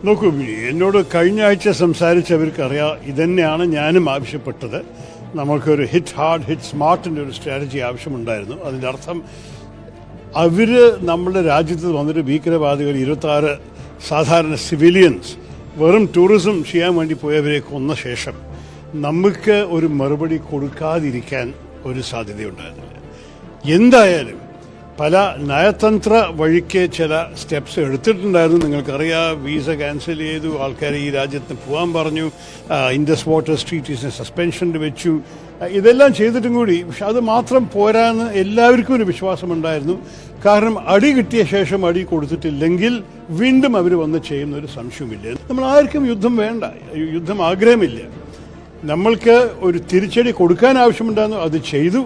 നോക്കൂ, എന്നോട് കഴിഞ്ഞ ആഴ്ച സംസാരിച്ചവർക്കറിയാം, ഇതന്നെയാണ് ഞാനും ആവശ്യപ്പെട്ടത്. നമുക്കൊരു ഹിറ്റ് ഹാർഡ് ഹിറ്റ് സ്മാർട്ടിൻ്റെ ഒരു സ്ട്രാറ്റജി ആവശ്യമുണ്ടായിരുന്നു. അതിൻ്റെ അർത്ഥം അവർ നമ്മുടെ രാജ്യത്ത് വന്നിട്ട് ഭീകരവാദികൾ 26 സാധാരണ സിവിലിയൻസ് വെറും ടൂറിസം ചെയ്യാൻ വേണ്ടി പോയവരെ കൊന്ന ശേഷം നമുക്ക് ഒരു മറുപടി കൊടുക്കാതിരിക്കാൻ ഒരു സാധ്യതയുണ്ടായിരുന്നില്ല. എന്തായാലും പല നയതന്ത്ര വഴിക്ക് ചില സ്റ്റെപ്സ് എടുത്തിട്ടുണ്ടായിരുന്നു. നിങ്ങൾക്കറിയാം, വീസ ക്യാൻസൽ ചെയ്തു, ആൾക്കാരെ ഈ രാജ്യത്ത് പോകാൻ പറഞ്ഞു, ഇൻഡസ് വാട്ടർ സ്ട്രീറ്റീസിനെ സസ്പെൻഷനിൽ വെച്ചു. ഇതെല്ലാം ചെയ്തിട്ടും കൂടി പക്ഷെ അത് മാത്രം പോരാന്ന് എല്ലാവർക്കും ഒരു വിശ്വാസമുണ്ടായിരുന്നു. കാരണം അടി കിട്ടിയ ശേഷം അടി കൊടുത്തിട്ടില്ലെങ്കിൽ വീണ്ടും അവർ വന്ന് ചെയ്യുന്ന ഒരു സംശയമില്ല. നമ്മൾ ആർക്കും യുദ്ധം വേണ്ട, യുദ്ധം ആഗ്രഹമില്ല. നമ്മൾക്ക് ഒരു തിരിച്ചടി കൊടുക്കാൻ ആവശ്യമുണ്ടായിരുന്നു, അത് ചെയ്തു.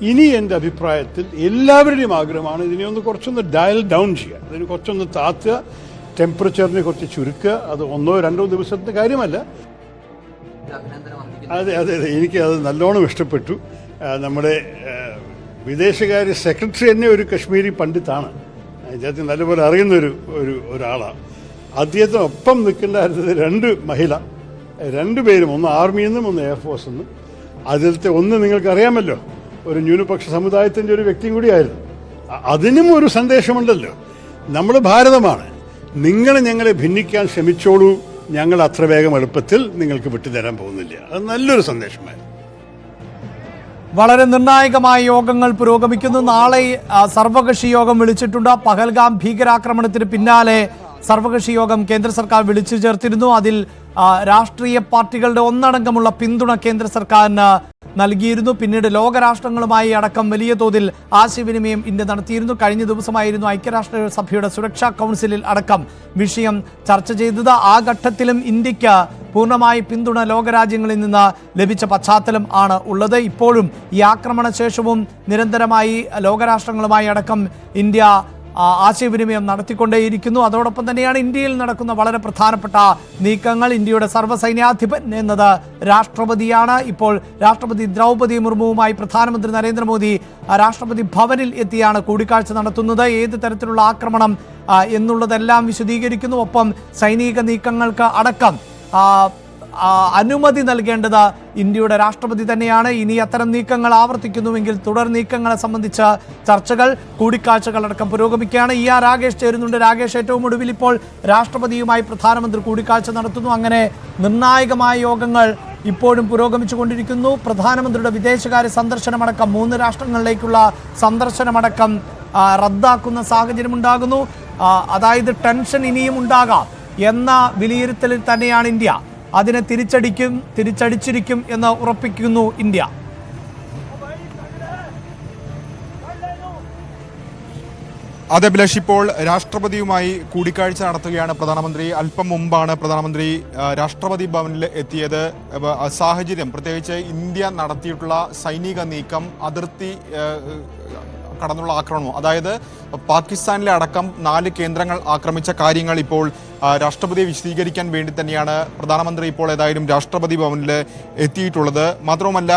ഇനി എൻ്റെ അഭിപ്രായത്തിൽ എല്ലാവരുടെയും ആഗ്രഹമാണ് ഇതിനെ ഒന്ന് കുറച്ചൊന്ന് ഡയൽ ഡൗൺ ചെയ്യുക, അതിന് കുറച്ചൊന്ന് താത്തുക, ടെമ്പറേച്ചറിനെ കുറച്ച് ചുരുക്കുക. അത് 1-2 ദിവസത്തെ കാര്യമല്ല. അതെ, എനിക്ക് അത് നല്ലോണം ഇഷ്ടപ്പെട്ടു. നമ്മുടെ വിദേശകാര്യ സെക്രട്ടറി തന്നെ ഒരു കശ്മീരി പണ്ഡിതാണ്. അദ്ദേഹത്തിന് നല്ലപോലെ അറിയുന്നൊരു ഒരാളാണ്. അദ്ദേഹത്തിനൊപ്പം നിൽക്കേണ്ടായിരുന്നത് 2 മഹിള, 2 പേരും, ഒന്ന് ആർമിയിൽ നിന്നും ഒന്ന് എയർഫോഴ്സിൽ നിന്നും. അതിലത്തെ ഒന്ന് നിങ്ങൾക്കറിയാമല്ലോ, ഒരു ന്യൂനപക്ഷ സമുദായത്തിൻ്റെ ഒരു വ്യക്തിയും കൂടിയായിരുന്നു. അതിനും ഒരു സന്ദേശമുണ്ടല്ലോ, നമ്മൾ ഭാരതമാണ്, നിങ്ങൾ ഞങ്ങളെ ഭിന്നിക്കാൻ ശ്രമിച്ചോളൂ, ഞങ്ങൾ അത്ര വേഗം എളുപ്പത്തിൽ നിങ്ങൾക്ക് വിട്ടുതരാൻ പോകുന്നില്ല. അത് നല്ലൊരു സന്ദേശമായിരുന്നു. വളരെ നിർണായകമായ യോഗങ്ങൾ പുരോഗമിക്കുന്നു. നാളെ സർവകക്ഷി യോഗം വിളിച്ചിട്ടുണ്ട്. പഹൽഗാം ഭീകരാക്രമണത്തിന് പിന്നാലെ സർവകക്ഷി യോഗം കേന്ദ്ര സർക്കാർ വിളിച്ചു ചേർത്തിരുന്നു. അതിൽ രാഷ്ട്രീയ പാർട്ടികളുടെ ഒന്നടങ്കമുള്ള പിന്തുണ കേന്ദ്ര സർക്കാരിന് നൽകിയിരുന്നു. പിന്നീട് ലോകരാഷ്ട്രങ്ങളുമായി അടക്കം വലിയ തോതിൽ ആശയവിനിമയം ഇന്ത്യ നടത്തിയിരുന്നു. കഴിഞ്ഞ ദിവസമായിരുന്നു ഐക്യരാഷ്ട്രസഭയുടെ സുരക്ഷാ കൗൺസിലിൽ അടക്കം വിഷയം ചർച്ച ചെയ്തത്. ആ ഘട്ടത്തിലും ഇന്ത്യക്ക് പൂർണ്ണമായി പിന്തുണ ലോകരാജ്യങ്ങളിൽ നിന്ന് ലഭിച്ച പശ്ചാത്തലം ആണ് ഉള്ളത്. ഇപ്പോഴും ഈ ആക്രമണശേഷവും നിരന്തരമായി ലോകരാഷ്ട്രങ്ങളുമായി അടക്കം ഇന്ത്യ ആശയവിനിമയം നടത്തിക്കൊണ്ടേയിരിക്കുന്നു. അതോടൊപ്പം തന്നെയാണ് ഇന്ത്യയിൽ നടക്കുന്ന വളരെ പ്രധാനപ്പെട്ട നീക്കങ്ങൾ. ഇന്ത്യയുടെ സർവ്വസൈന്യാധിപൻ എന്നത് രാഷ്ട്രപതിയാണ്. ഇപ്പോൾ രാഷ്ട്രപതി ദ്രൗപദി മുർമുവുമായി പ്രധാനമന്ത്രി നരേന്ദ്രമോദി രാഷ്ട്രപതി ഭവനിൽ എത്തിയാണ് കൂടിക്കാഴ്ച നടത്തുന്നത്. ഏത് തരത്തിലുള്ള ആക്രമണം എന്നുള്ളതെല്ലാം വിശദീകരിക്കുന്നു. ഒപ്പം സൈനിക നീക്കങ്ങൾക്ക് അടക്കം അനുമതി നൽകേണ്ടത് ഇന്ത്യയുടെ രാഷ്ട്രപതി തന്നെയാണ്. ഇനി അത്തരം നീക്കങ്ങൾ ആവർത്തിക്കുന്നുവെങ്കിൽ തുടർ നീക്കങ്ങളെ സംബന്ധിച്ച ചർച്ചകൾ, കൂടിക്കാഴ്ചകളടക്കം പുരോഗമിക്കുകയാണ്. രാകേഷ് ചേരുന്നുണ്ട്. രാകേഷ്, ഏറ്റവും ഒടുവിൽ ഇപ്പോൾ രാഷ്ട്രപതിയുമായി പ്രധാനമന്ത്രി കൂടിക്കാഴ്ച നടത്തുന്നു. അങ്ങനെ നിർണായകമായ യോഗങ്ങൾ ഇപ്പോഴും പുരോഗമിച്ചുകൊണ്ടിരിക്കുന്നു. പ്രധാനമന്ത്രിയുടെ വിദേശകാര്യ സന്ദർശനമടക്കം 3 രാഷ്ട്രങ്ങളിലേക്കുള്ള സന്ദർശനമടക്കം റദ്ദാക്കുന്ന സാഹചര്യമുണ്ടാകുന്നു. അതായത് ടെൻഷൻ ഇനിയും ഉണ്ടാകാം എന്ന വിലയിരുത്തലിൽ തന്നെയാണ് ഇന്ത്യ. അതിനെ തിരിച്ചടിച്ചിരിക്കും എന്ന് ഉറപ്പിക്കുന്നു ഇന്ത്യ. അതെ അഭിലാഷ്, ഇപ്പോൾ രാഷ്ട്രപതിയുമായി കൂടിക്കാഴ്ച നടത്തുകയാണ് പ്രധാനമന്ത്രി. അല്പം മുമ്പാണ് പ്രധാനമന്ത്രി രാഷ്ട്രപതി ഭവനിൽ എത്തിയത്. സാഹചര്യം, പ്രത്യേകിച്ച് ഇന്ത്യ നടത്തിയിട്ടുള്ള സൈനിക നീക്കം, അതിർത്തി കടന്നുള്ള ആക്രമണം, അതായത് പാകിസ്ഥാനിലെ അടക്കം 4 കേന്ദ്രങ്ങൾ ആക്രമിച്ച കാര്യങ്ങൾ ഇപ്പോൾ രാഷ്ട്രപതിയെ വിശദീകരിക്കാൻ വേണ്ടി തന്നെയാണ് പ്രധാനമന്ത്രി ഇപ്പോൾ ഏതായാലും രാഷ്ട്രപതി ഭവനിൽ എത്തിയിട്ടുള്ളത്. മാത്രവുമല്ല,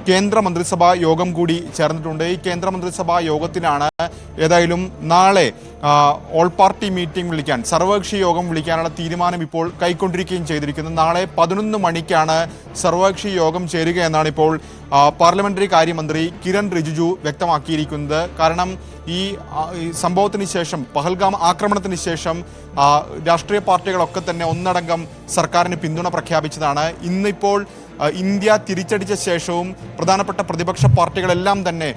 കേന്ദ്രമന്ത്രിസഭാ യോഗം കൂടി ചേർന്നിട്ടുണ്ട്. ഈ കേന്ദ്രമന്ത്രിസഭാ യോഗത്തിനാണ് ഏതായാലും നാളെ ഓൾ പാർട്ടി മീറ്റിംഗ് വിളിക്കാൻ, സർവകക്ഷി യോഗം വിളിക്കാനുള്ള തീരുമാനം ഇപ്പോൾ കൈക്കൊണ്ടിരിക്കുകയും ചെയ്തിരിക്കുന്നത്. നാളെ 11 മണിക്കാണ് സർവകക്ഷി യോഗം ചേരുക എന്നാണ് ഇപ്പോൾ പാർലമെന്ററി കാര്യമന്ത്രി കിരൺ റിജിജു വ്യക്തമാക്കിയിരിക്കുന്നത്. കാരണം ഈ സംഭവത്തിന് ശേഷം, പഹൽഗാം ആക്രമണത്തിന് ശേഷം രാഷ്ട്രീയ പാർട്ടികളൊക്കെ തന്നെ ഒന്നടങ്കം സർക്കാരിന് പിന്തുണ പ്രഖ്യാപിച്ചതാണ്. ഇന്നിപ്പോൾ ഇന്ത്യ തിരിച്ചടിച്ച ശേഷവും പ്രധാനപ്പെട്ട പ്രതിപക്ഷ പാർട്ടികളെല്ലാം തന്നെ,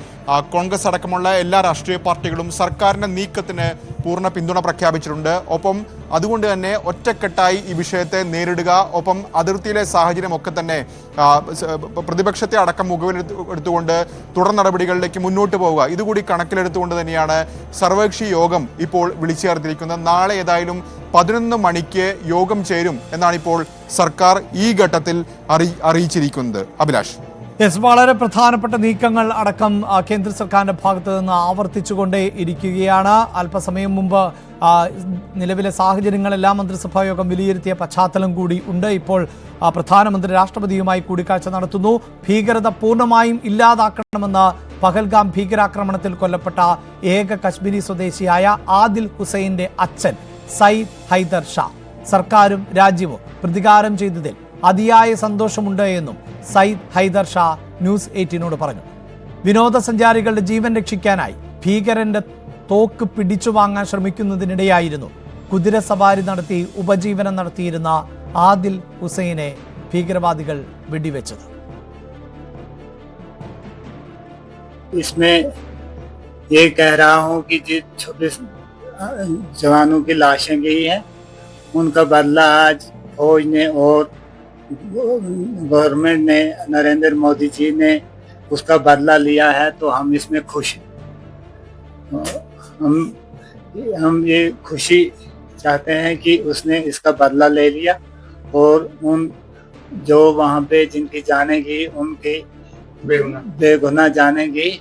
കോൺഗ്രസ് അടക്കമുള്ള എല്ലാ രാഷ്ട്രീയ പാർട്ടികളും സർക്കാരിൻ്റെ നീക്കത്തിന് പൂർണ്ണ പിന്തുണ പ്രഖ്യാപിച്ചിട്ടുണ്ട്. ഒപ്പം അതുകൊണ്ട് തന്നെ ഒറ്റക്കെട്ടായി ഈ വിഷയത്തെ നേരിടുക, ഒപ്പം അതിർത്തിയിലെ സാഹചര്യമൊക്കെ തന്നെ പ്രതിപക്ഷത്തെ അടക്കം മുഖവിലെടുത്തുകൊണ്ട് തുടർ നടപടികളിലേക്ക് മുന്നോട്ട് പോവുക, ഇതുകൂടി കണക്കിലെടുത്തുകൊണ്ട് തന്നെയാണ് സർവകക്ഷി യോഗം ഇപ്പോൾ വിളിച്ചു ചേർത്തിരിക്കുന്നത്. നാളെ ഏതായാലും 11 മണിക്ക് യോഗം ചേരും എന്നാണ് ഇപ്പോൾ സർക്കാർ ഈ ഘട്ടത്തിൽ അറിയിച്ചിരിക്കുന്നത്. അഭിലാഷ്, വളരെ പ്രധാനപ്പെട്ട നീക്കങ്ങൾ അടക്കം കേന്ദ്ര സർക്കാരിന്റെ ഭാഗത്ത് നിന്ന് ആവർത്തിച്ചുകൊണ്ടേ ഇരിക്കുകയാണ്. അല്പസമയം മുമ്പ് നിലവിലെ സാഹചര്യങ്ങളെല്ലാം മന്ത്രിസഭാ യോഗം വിലയിരുത്തിയ പശ്ചാത്തലം കൂടി ഉണ്ട്. ഇപ്പോൾ പ്രധാനമന്ത്രി രാഷ്ട്രപതിയുമായി കൂടിക്കാഴ്ച നടത്തുന്നു. ഭീകരത പൂർണ്ണമായും ഇല്ലാതാക്കണമെന്ന് പഹൽഗാം ഭീകരാക്രമണത്തിൽ കൊല്ലപ്പെട്ട ഏക കശ്മീരി സ്വദേശിയായ ആദിൽ ഹുസൈന്റെ അച്ഛൻ സയ്യിദ് ഹൈദർ ഷാ സർക്കാരും രാജ്യവും പ്രതികാരം ചെയ്തതിൽ അതിയായ സന്തോഷമുണ്ട് എന്നും സയ്യിദ് ഹൈദർ ഷാ ന്യൂസ് 18 പറഞ്ഞു. വിനോദസഞ്ചാരികളുടെ ജീവൻ രക്ഷിക്കാനായി ഭീകരന്റെ തോക്ക് പിടിച്ചു വാങ്ങാൻ ശ്രമിക്കുന്നതിനിടെയായിരുന്നു കുതിരസവാരി നടത്തി ഉപജീവനം നടത്തിയിരുന്ന ആദിൽ ഹുസൈനെ ഭീകരവാദികൾ വെടിവെച്ചത്. इसमें ये कह रहा हूँ कि जिस 26 जवानों की लाशें गई हैं उनका बदला आज फौज ने और गवर्नमेंट ने, नरेंद्र मोदी जी ने उसका बदला लिया है, तो हम इसमें खुश हैं. हम ये खुशी चाहते हैं कि उसने इसका बदला ले लिया और उन जो वहाँ पे जिनकी जाने गई, उनकी बेगुनाह जाने गई,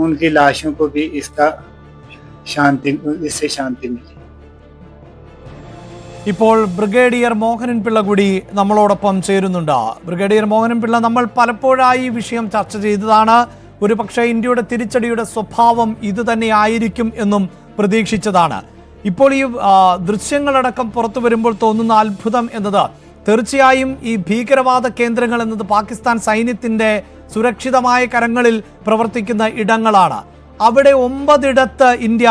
उनकी लाशों को भी इससे शांति मिली. ഇപ്പോൾ ബ്രിഗേഡിയർ മോഹനൻ പിള്ള കൂടി നമ്മളോടൊപ്പം ചേരുന്നുണ്ട്. ബ്രിഗേഡിയർ മോഹനൻ പിള്ള, നമ്മൾ പലപ്പോഴായി ഈ വിഷയം ചർച്ച ചെയ്തതാണ്. ഒരു പക്ഷേ ഇന്ത്യയുടെ തിരിച്ചടിയുടെ സ്വഭാവം ഇത് തന്നെ ആയിരിക്കും എന്നും പ്രതീക്ഷിച്ചതാണ്. ഇപ്പോൾ ഈ ദൃശ്യങ്ങളടക്കം പുറത്തു വരുമ്പോൾ തോന്നുന്ന അത്ഭുതം എന്നത് തീർച്ചയായും ഈ ഭീകരവാദ കേന്ദ്രങ്ങൾ എന്നത് പാകിസ്ഥാൻ സൈന്യത്തിന്റെ സുരക്ഷിതമായ കരങ്ങളിൽ പ്രവർത്തിക്കുന്ന ഇടങ്ങളാണ്. അവിടെ 9 ഇടത്ത് ഇന്ത്യ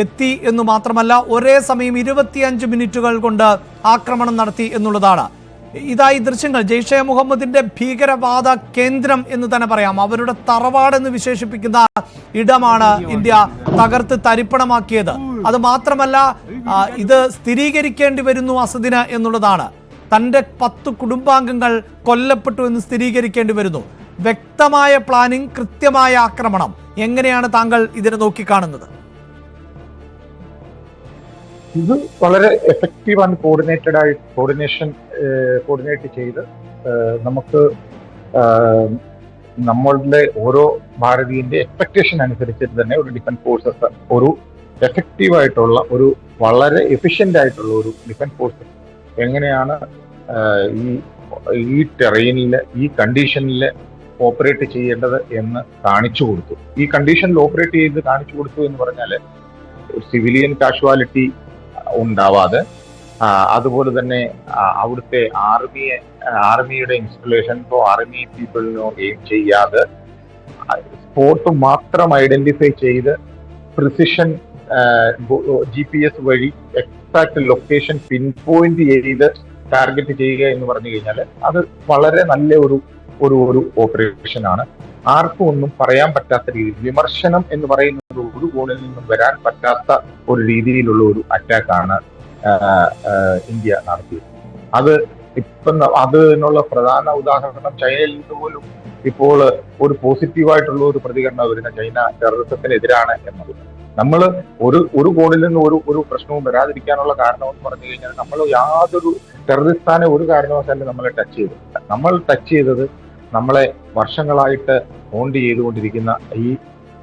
എത്തി എന്നു മാത്രമല്ല, ഒരേ സമയം 25 മിനിറ്റുകൾ കൊണ്ട് ആക്രമണം നടത്തി എന്നുള്ളതാണ്. ഇതായി ദൃശ്യങ്ങൾ ജെയ്ഷെ മുഹമ്മദിന്റെ ഭീകരവാദ കേന്ദ്രം എന്ന് തന്നെ പറയാം. അവരുടെ തറവാടെന്ന് വിശേഷിപ്പിക്കുന്ന ഇടമാണ് ഇന്ത്യ തകർത്ത് തരിപ്പണമാക്കിയത്. അത് മാത്രമല്ല, ഇത് സ്ഥിരീകരിക്കേണ്ടി വരുന്നു അസദിന് എന്നുള്ളതാണ്. തന്റെ 10 കുടുംബാംഗങ്ങൾ കൊല്ലപ്പെട്ടു എന്ന് സ്ഥിരീകരിക്കേണ്ടി വരുന്നു. വ്യക്തമായ പ്ലാനിംഗ്, കൃത്യമായ ആക്രമണം. എങ്ങനെയാണ് താങ്കൾ ഇതിനെ നോക്കിക്കാണുന്നത്? ഇത് വളരെ എഫക്റ്റീവ് ആൻഡ് കോർഡിനേറ്റ് ചെയ്ത് നമുക്ക് നമ്മളുടെ ഓരോ ഭാരതീയന്റെ എക്സ്പെക്ടേഷൻ അനുസരിച്ചിട്ട് തന്നെ ഒരു ഡിഫൻസ് ഫോഴ്സസ്, ഒരു എഫക്റ്റീവ് ആയിട്ടുള്ള, ഒരു വളരെ എഫിഷ്യന്റ് ആയിട്ടുള്ള ഒരു ഡിഫൻസ് ഫോഴ്സസ് എങ്ങനെയാണ് ഈ ടെറൈനിൽ, ഈ കണ്ടീഷനിൽ ഓപ്പറേറ്റ് ചെയ്യേണ്ടത് എന്ന് കാണിച്ചു കൊടുത്തു. ഈ കണ്ടീഷനിൽ ഓപ്പറേറ്റ് ചെയ്ത് കാണിച്ചു കൊടുത്തു എന്ന് പറഞ്ഞാൽ സിവിലിയൻ കാഷ്വാലിറ്റി ഉണ്ടാവാതെ, അതുപോലെ തന്നെ അവിടുത്തെ ആർമിയുടെ ഇൻസ്റ്റലേഷൻസോ ആർമി പീപ്പിളിനോ എയിം ചെയ്യാതെ സ്പോട്ട് മാത്രം ഐഡന്റിഫൈ ചെയ്ത് പ്രിസിഷൻ GPS വഴി എക്സാക്ട് ലൊക്കേഷൻ പിൻ പോയിന്റ് ചെയ്ത് ടാർഗറ്റ് ചെയ്യുക എന്ന് പറഞ്ഞു കഴിഞ്ഞാൽ അത് വളരെ നല്ല ഒരു ഓപ്പറേഷൻ ആണ്. ആർക്കും ഒന്നും പറയാൻ പറ്റാത്ത രീതിയിൽ, വിമർശനം എന്ന് പറയുന്നത് ഒരു കോണിൽ നിന്നും വരാൻ പറ്റാത്ത ഒരു രീതിയിലുള്ള ഒരു അറ്റാക്കാണ് ഇന്ത്യ നടത്തിയത്. അതിനുള്ള പ്രധാന ഉദാഹരണം ചൈനയിൽ നിന്ന് പോലും ഇപ്പോൾ ഒരു പോസിറ്റീവായിട്ടുള്ള ഒരു പ്രതികരണം വരുന്ന ചൈന ടെററിസത്തിനെതിരാണ് എന്നത്. നമ്മൾ ഒരു കോണിൽ നിന്ന് ഒരു പ്രശ്നവും വരാതിരിക്കാനുള്ള കാരണം എന്ന് പറഞ്ഞു കഴിഞ്ഞാൽ നമ്മൾ യാതൊരു ടെററിസ്ഥാനെ ഒരു കാരണവശാലും നമ്മളെ ടച്ച് ചെയ്തിട്ടില്ല. നമ്മൾ ടച്ച് ചെയ്തത് നമ്മളെ വർഷങ്ങളായിട്ട് ഹോണ്ട് ചെയ്തുകൊണ്ടിരിക്കുന്ന ഈ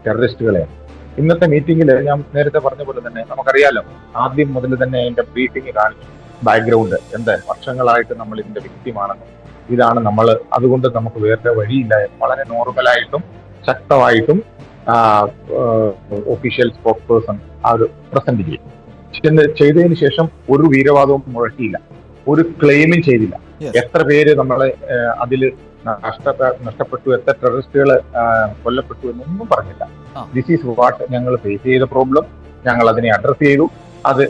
ടെററിസ്റ്റുകളെയാണ്. ഇന്നത്തെ മീറ്റിംഗിൽ ഞാൻ നേരത്തെ പറഞ്ഞ പോലെ തന്നെ നമുക്കറിയാലോ, ആദ്യം മുതൽ തന്നെ അതിന്റെ ബ്രീഫിംഗ് കാണിച്ചു, ബാക്ക്ഗ്രൗണ്ട് എന്താ, വർഷങ്ങളായിട്ട് നമ്മൾ ഇതിന്റെ വ്യക്തിമാണെന്നും ഇതാണ് നമ്മൾ, അതുകൊണ്ട് നമുക്ക് വേറെ വഴിയില്ല, വളരെ നോർമലായിട്ടും ശക്തമായിട്ടും ഒഫീഷ്യൽ സ്പോക്ക് പേഴ്സൺ അത് പ്രസന്റ് ചെയ്യും. ചെയ്തതിന് ശേഷം ഒരു വീരവാദവും മുഴക്കിയില്ല, ഒരു ക്ലെയിമും ചെയ്തില്ല. എത്ര പേര് നമ്മളെ അതിൽ നഷ്ടപ്പെട്ടു, എത്ര ടെററിസ്റ്റുകൾ കൊല്ലപ്പെട്ടു എന്നൊന്നും പറഞ്ഞില്ല. ദിസ് ഈസ് വാട്ട് ഞങ്ങൾ ഫേസ് ചെയ്ത പ്രോബ്ലം, ഞങ്ങൾ അതിനെ അഡ്രസ് ചെയ്തു. അത്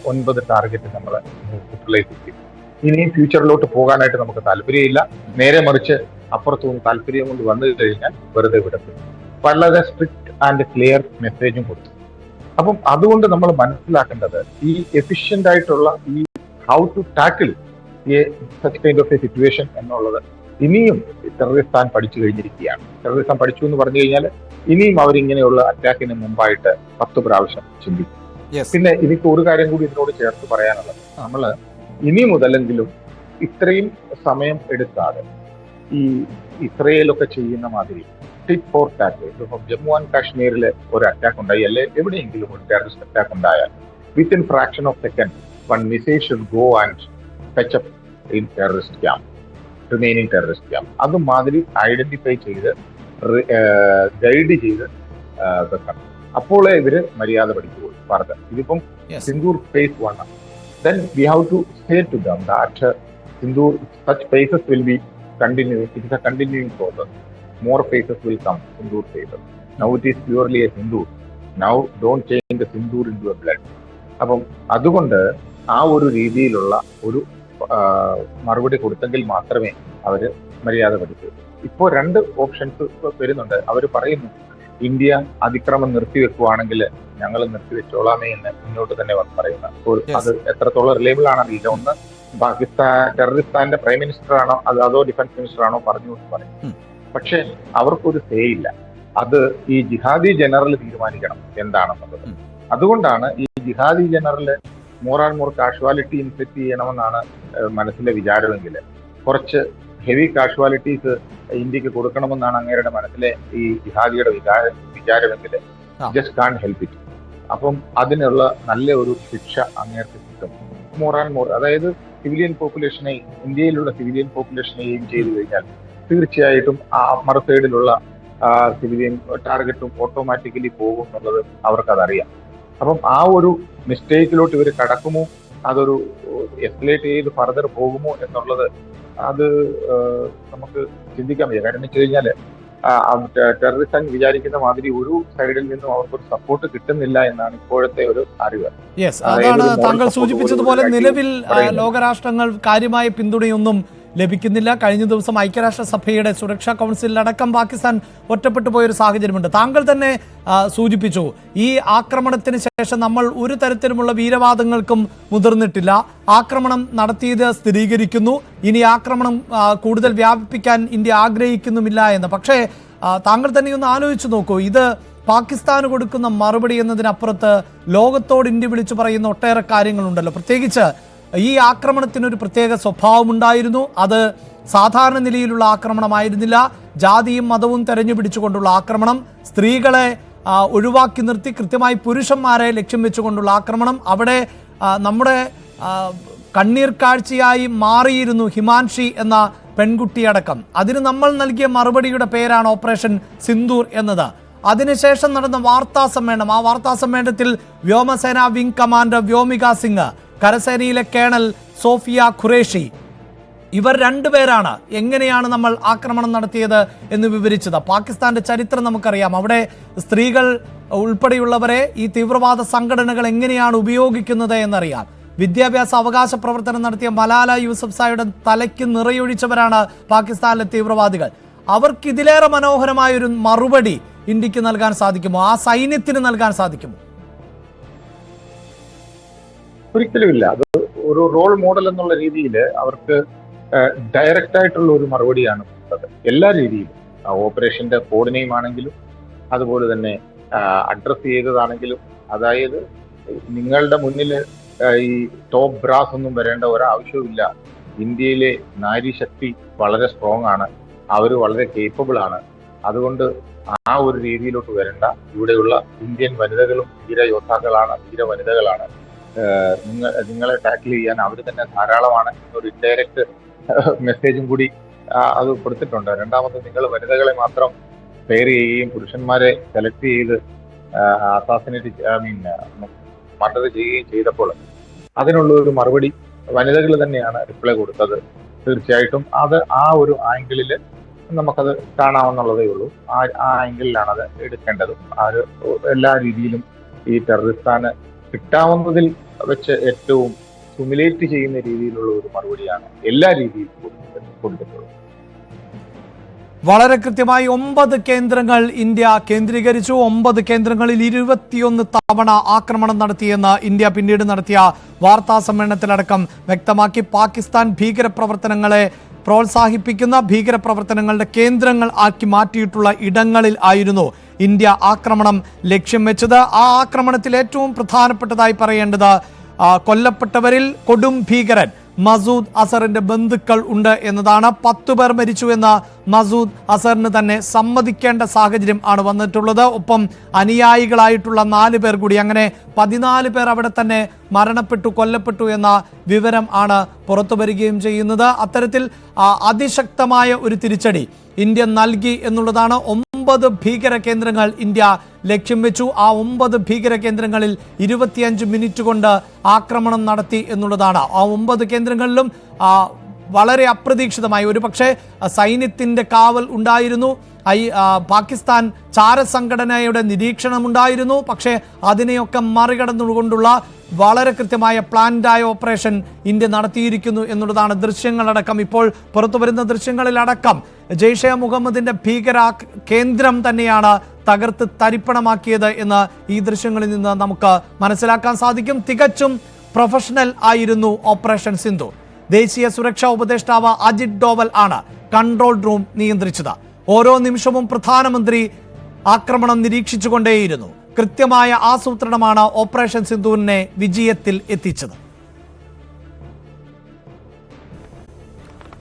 9 ടാർഗറ്റ് നമ്മൾ ന്യൂട്രലൈസ് ചെയ്തു. ഇനിയും ഫ്യൂച്ചറിലോട്ട് പോകാനായിട്ട് നമുക്ക് താല്പര്യമില്ല. നേരെ മറിച്ച് അപ്പുറത്തുനിന്ന് താല്പര്യം കൊണ്ട് വന്നു കഴിഞ്ഞാൽ വെറുതെ വിടത്തില്ല. വളരെ സ്ട്രിക്റ്റ് ആൻഡ് ക്ലിയർ മെസ്സേജും കൊടുത്തു. അപ്പം അതുകൊണ്ട് നമ്മൾ മനസ്സിലാക്കേണ്ടത് ഈ എഫിഷ്യന്റ് ആയിട്ടുള്ള ഈ how to tackle such kind of a situation എന്നുള്ളത് ഇനിയും ടെററിസ്ഥാൻ പഠിച്ചു കഴിഞ്ഞിരിക്കുകയാണ്. ടെററിസ്ഥാൻ പഠിച്ചു എന്ന് പറഞ്ഞു കഴിഞ്ഞാൽ ഇനിയും അവരിങ്ങനെയുള്ള അറ്റാക്കിന് മുമ്പായിട്ട് 10 പ്രാവശ്യം ചിന്തിക്കും. പിന്നെ എനിക്ക് ഒരു കാര്യം കൂടി ഇതിനോട് ചേർത്ത് പറയാനുള്ളത്, നമ്മൾ ഇനി മുതലെങ്കിലും ഇത്രയും സമയം എടുക്കാതെ ഈ ഇസ്രയേലൊക്കെ ചെയ്യുന്ന മാതിരി ടിറ്റ് ഫോർ ടാക്ക്, ഇപ്പം ജമ്മു ആൻഡ് കാശ്മീരിൽ ഒരു അറ്റാക്ക് ഉണ്ടായി, അല്ലെ എവിടെയെങ്കിലും ഒരു ടെററിസ്റ്റ് അറ്റാക്ക് ഉണ്ടായാൽ within fraction of second one missile should go and touch up in terrorist camp, remaining terrorist camp. അതുമാതിരി ഐഡന്റിഫൈ ചെയ്ത് ഗൈഡ് ചെയ്ത് വെക്കണം. അപ്പോളേ ഇവര് മര്യാദ പഠിക്കുകയുള്ളൂ. ഇതിപ്പം സിംഗൂർ ഫേസ് 1 ആണ്. then we have to say to them that Sindoor, such phases will be continuing. It is a continuing process. More phases will come, Sindoor phases. Now it is purely a Sindoor. Now don't change the Sindoor into a blood. അപ്പം അതുകൊണ്ട് ആ ഒരു രീതിയിലുള്ള ഒരു മറുപടി കൊടുത്തെങ്കിൽ മാത്രമേ അവർ മര്യാദ പഠിക്കൂ. ഇപ്പോൾ 2 ഓപ്ഷൻസ് വരുന്നുണ്ട്. അവർ പറയുന്നു ഇന്ത്യ അതിക്രമം നിർത്തിവെക്കുവാണെങ്കിൽ ഞങ്ങൾ നിർത്തിവെച്ചോളാമേ എന്ന് മുന്നോട്ട് തന്നെ പറയുന്ന അത് എത്രത്തോളം റിലയബിൾ ആണെന്നറിയില്ല. ഒന്ന് ടെററിസ്ഥാന്റെ പ്രൈം മിനിസ്റ്റർ ആണോ അതോ ഡിഫൻസ് മിനിസ്റ്റർ ആണോ പറഞ്ഞു പറയും. പക്ഷെ അവർക്കൊരു സേ ഇല്ല. അത് ഈ ജിഹാദി ജനറൽ തീരുമാനിക്കണം എന്താണെന്നുള്ളത്. അതുകൊണ്ടാണ് ഈ ജിഹാദി general more and more casualty infect ചെയ്യണമെന്നാണ് മനസ്സിലെ വിചാരമെങ്കിൽ കുറച്ച് ഹെവി കാഷ്വാലിറ്റീസ് ഇന്ത്യക്ക് കൊടുക്കണമെന്നാണ് അങ്ങേരുടെ മനസ്സിലെ ഈ ജിഹാദിയുടെ വിചാരമെങ്കിൽ ജസ്റ്റ് കാൺ ഹെൽപ്പ് ഇറ്റ്. അപ്പം അതിനുള്ള നല്ല ഒരു ശിക്ഷ അങ്ങേർക്ക് കിട്ടും. മോർ ആൻഡ് മോർ, അതായത് സിവിലിയൻ പോപ്പുലേഷനെ, ഇന്ത്യയിലുള്ള സിവിലിയൻ പോപ്പുലേഷനെ എയിം ചെയ്തു കഴിഞ്ഞാൽ തീർച്ചയായിട്ടും ആ മറു സൈഡിലുള്ള സിവിലിയൻ ടാർഗറ്റും ഓട്ടോമാറ്റിക്കലി പോകും എന്നുള്ളത് അവർക്കതറിയാം. അപ്പം ആ ഒരു മിസ്റ്റേക്കിലോട്ട് ഇവർ കടക്കുമോ, അതൊരു എസ്കലേറ്റ് ചെയ്ത് ഫർദർ പോകുമോ എന്നുള്ളത് അത് നമുക്ക് ചിന്തിക്കാൻ വയ്യ. കാരണം എന്ന് വെച്ച് കഴിഞ്ഞാൽ ടെററിസ്റ്റ് വിചാരിക്കുന്ന മാതിരി ഒരു സൈഡിൽ നിന്നും അവർക്കൊരു സപ്പോർട്ട് കിട്ടുന്നില്ല എന്നാണ് ഇപ്പോഴത്തെ ഒരു അറിവ്. യെസ്, അതാണ് താങ്കൾ സൂചിപ്പിച്ചതുപോലെ നിലവിൽ ലോകരാഷ്ട്രങ്ങൾ കാര്യമായ പിന്തുണയൊന്നും ലഭിക്കുന്നില്ല. കഴിഞ്ഞ ദിവസം ഐക്യരാഷ്ട്രസഭയുടെ സുരക്ഷാ കൗൺസിലടക്കം പാകിസ്ഥാൻ ഒറ്റപ്പെട്ടു പോയൊരു സാഹചര്യമുണ്ട്. താങ്കൾ തന്നെ സൂചിപ്പിച്ചു, ഈ ആക്രമണത്തിന് ശേഷം നമ്മൾ ഒരു തരത്തിലുമുള്ള വീരവാദങ്ങൾക്കും മുതിർന്നിട്ടില്ല. ആക്രമണം നടത്തിയത് സ്ഥിരീകരിക്കുന്നു. ഇനി ആക്രമണം കൂടുതൽ വ്യാപിപ്പിക്കാൻ ഇന്ത്യ ആഗ്രഹിക്കുന്നുമില്ല എന്ന്. പക്ഷേ താങ്കൾ തന്നെ ഒന്ന് ആലോചിച്ചു നോക്കൂ, ഇത് പാകിസ്ഥാന് കൊടുക്കുന്ന മറുപടി എന്നതിനപ്പുറത്ത് ലോകത്തോട് ഇന്ത്യ വിളിച്ചു പറയുന്ന ഒട്ടേറെ കാര്യങ്ങളുണ്ടല്ലോ. പ്രത്യേകിച്ച് ഈ ആക്രമണത്തിനൊരു പ്രത്യേക സ്വഭാവമുണ്ടായിരുന്നു. അത് സാധാരണ നിലയിലുള്ള ആക്രമണമായിരുന്നില്ല. ജാതിയും മതവും തെരഞ്ഞുപിടിച്ചുകൊണ്ടുള്ള ആക്രമണം, സ്ത്രീകളെ ഒഴിവാക്കി നിർത്തി കൃത്യമായി പുരുഷന്മാരെ ലക്ഷ്യം വെച്ചുകൊണ്ടുള്ള ആക്രമണം. അവിടെ നമ്മുടെ കണ്ണീർ കാഴ്ചയായി മാറിയിരുന്നു ഹിമാൻഷി എന്ന പെൺകുട്ടിയടക്കം. അതിന് നമ്മൾ നൽകിയ മറുപടിയുടെ പേരാണ് ഓപ്പറേഷൻ സിന്ദൂർ എന്നത്. അതിനുശേഷം നടന്ന വാർത്താ സമ്മേളനം, ആ വാർത്താ സമ്മേളനത്തിൽ വ്യോമസേന വിംഗ് കമാൻഡർ വ്യോമിക സിംഗ്, കരസേനയിലെ കേണൽ സോഫിയ ഖുറേഷി, ഇവർ 2 പേരാണ് എങ്ങനെയാണ് നമ്മൾ ആക്രമണം നടത്തിയത് എന്ന് വിവരിച്ചത്. പാകിസ്ഥാന്റെ ചരിത്രം നമുക്കറിയാം. അവിടെ സ്ത്രീകൾ ഉൾപ്പെടെയുള്ളവരെ ഈ തീവ്രവാദ സംഘടനകൾ എങ്ങനെയാണ് ഉപയോഗിക്കുന്നത് എന്നറിയാം. വിദ്യാഭ്യാസ അവകാശ പ്രവർത്തനം നടത്തിയ മലാല യൂസഫ്സായുടെ തലയ്ക്ക് നിറയൊഴിച്ചവരാണ് പാകിസ്ഥാനിലെ തീവ്രവാദികൾ. അവർക്ക് ഇതിലേറെ മനോഹരമായൊരു മറുപടി ഇന്ത്യക്ക് നൽകാൻ സാധിക്കുമോ? ആ സൈന്യത്തിന് നൽകാൻ സാധിക്കുമോ? ഒരിക്കലുമില്ല. അത് ഒരു റോൾ മോഡൽ എന്നുള്ള രീതിയിൽ അവർക്ക് ഡയറക്റ്റ് ആയിട്ടുള്ള ഒരു മറുപടിയാണ് കൊടുത്തത്. എല്ലാ രീതിയിലും ഓപ്പറേഷന്റെ കോഡ് നെയിം ആണെങ്കിലും അതുപോലെ തന്നെ അഡ്രസ് ചെയ്തതാണെങ്കിലും, അതായത് നിങ്ങളുടെ മുന്നിൽ ഈ ടോപ്പ് ബ്രാസ് ഒന്നും വരേണ്ട ഒരാവശ്യവുമില്ല. ഇന്ത്യയിലെ നാരീശക്തി വളരെ സ്ട്രോങ് ആണ്, അവർ വളരെ കേപ്പബിൾ ആണ്. അതുകൊണ്ട് ആ ഒരു രീതിയിലോട്ട് വരണ്ട. ഇവിടെയുള്ള ഇന്ത്യൻ വനിതകളും ധീരയോദ്ധാക്കളാണ്, ധീരവനിതകളാണ്. നിങ്ങളെ ടാക്കിൾ ചെയ്യാൻ അവർ തന്നെ ധാരാളമാണ് എന്നൊരു ഇൻഡയറക്റ്റ് മെസ്സേജും കൂടി അത് കൊടുത്തിട്ടുണ്ട്. രണ്ടാമത്, നിങ്ങൾ വനിതകളെ മാത്രം ഫെയർ ചെയ്യുകയും പുരുഷന്മാരെ സെലക്ട് ചെയ്ത് മർഡർ ചെയ്യുകയും ചെയ്തപ്പോൾ അതിനുള്ള ഒരു മറുപടി വനിതകൾ തന്നെയാണ് റിപ്ലൈ കൊടുത്തത്. തീർച്ചയായിട്ടും അത് ആ ഒരു ആംഗിളിൽ നമുക്കത് കാണാവുന്നതേ ഉള്ളൂ. ആ ആംഗിളിലാണ് അത് എടുക്കേണ്ടതും. എല്ലാ രീതിയിലും ഈ ടെററിസ്ഥാന് കിട്ടാവുന്നതിൽ വെച്ച് ഏറ്റവും ഹ്യൂമിലേറ്റ് ചെയ്യുന്ന രീതിയിലുള്ള ഒരു മറുപടിയാണ് എല്ലാ രീതിയിലും കൊടുത്തിട്ടുള്ളത്. വളരെ കൃത്യമായി 9 കേന്ദ്രങ്ങൾ ഇന്ത്യ കേന്ദ്രീകരിച്ചു. 9 കേന്ദ്രങ്ങളിൽ 21 തവണ ആക്രമണം നടത്തിയെന്ന് ഇന്ത്യ പിന്നീട് നടത്തിയ വാർത്താ സമ്മേളനത്തിലടക്കം വ്യക്തമാക്കി. പാകിസ്ഥാൻ ഭീകരപ്രവർത്തനങ്ങളെ പ്രോത്സാഹിപ്പിക്കുന്ന ഭീകരപ്രവർത്തനങ്ങളുടെ കേന്ദ്രങ്ങൾ ആക്കി മാറ്റിയിട്ടുള്ള ഇടങ്ങളിൽ ആയിരുന്നു ഇന്ത്യ ആക്രമണം ലക്ഷ്യം വെച്ചത്. ആ ആക്രമണത്തിൽ ഏറ്റവും പ്രധാനപ്പെട്ടതായി പറയേണ്ടത് കൊല്ലപ്പെട്ടവരിൽ കൊടും ഭീകരൻ മസൂദ് അസറിന്റെ ബന്ധുക്കൾ ഉണ്ട് എന്നതാണ്. 10 പേർ മരിച്ചു എന്ന് മസൂദ് അസറിന് തന്നെ സമ്മതിക്കേണ്ട സാഹചര്യം ആണ് വന്നിട്ടുള്ളത്. ഒപ്പം അനുയായികളായിട്ടുള്ള 4 പേർ കൂടി, അങ്ങനെ 14 പേർ അവിടെ തന്നെ മരണപ്പെട്ടു, കൊല്ലപ്പെട്ടു എന്ന വിവരം ആണ് പുറത്തു വരികയും ചെയ്യുന്നത്. അത്തരത്തിൽ അതിശക്തമായ ഒരു തിരിച്ചടി ഇന്ത്യ നൽകി എന്നുള്ളതാണ്. 9 ഭീകര കേന്ദ്രങ്ങൾ ഇന്ത്യ ലക്ഷ്യം വെച്ചു. ആ 9 ഭീകര കേന്ദ്രങ്ങളിൽ 25 മിനിറ്റ് കൊണ്ട് ആക്രമണം നടത്തി എന്നുള്ളതാണ്. ആ 9 കേന്ദ്രങ്ങളിലും വളരെ അപ്രതീക്ഷിതമായി, ഒരുപക്ഷെ സൈന്യത്തിൻ്റെ കാവൽ ഉണ്ടായിരുന്നു, പാകിസ്ഥാൻ ചാരസംഘടനയുടെ നിരീക്ഷണമുണ്ടായിരുന്നു. പക്ഷേ അതിനെയൊക്കെ മറികടന്നുകൊണ്ടുള്ള വളരെ കൃത്യമായ പ്ലാൻഡായ ഓപ്പറേഷൻ ഇന്ത്യ നടത്തിയിരിക്കുന്നു എന്നുള്ളതാണ്. ദൃശ്യങ്ങളടക്കം ഇപ്പോൾ പുറത്തു വരുന്ന ദൃശ്യങ്ങളിലടക്കം ജെയ്ഷെ മുഹമ്മദിന്റെ ഭീകര കേന്ദ്രം തന്നെയാണ് തകർത്ത് തരിപ്പണമാക്കിയത് എന്ന് ഈ ദൃശ്യങ്ങളിൽ നിന്ന് നമുക്ക് മനസ്സിലാക്കാൻ സാധിക്കും. തികച്ചും പ്രൊഫഷണൽ ആയിരുന്നു ഓപ്പറേഷൻ സിന്ദൂർ. ദേശീയ സുരക്ഷാ ഉപദേഷ്ടാവ് അജിത് ഡോവൽ ആണ് കൺട്രോൾ റൂം നിയന്ത്രിച്ചത്. ഓരോ നിമിഷവും പ്രധാനമന്ത്രി ആക്രമണം നിരീക്ഷിച്ചുകൊണ്ടേയിരുന്നു. കൃത്യമായ ആസൂത്രണമാണ് ഓപ്പറേഷൻ സിന്ദൂറിനെ വിജയത്തിൽ എത്തിച്ചത്.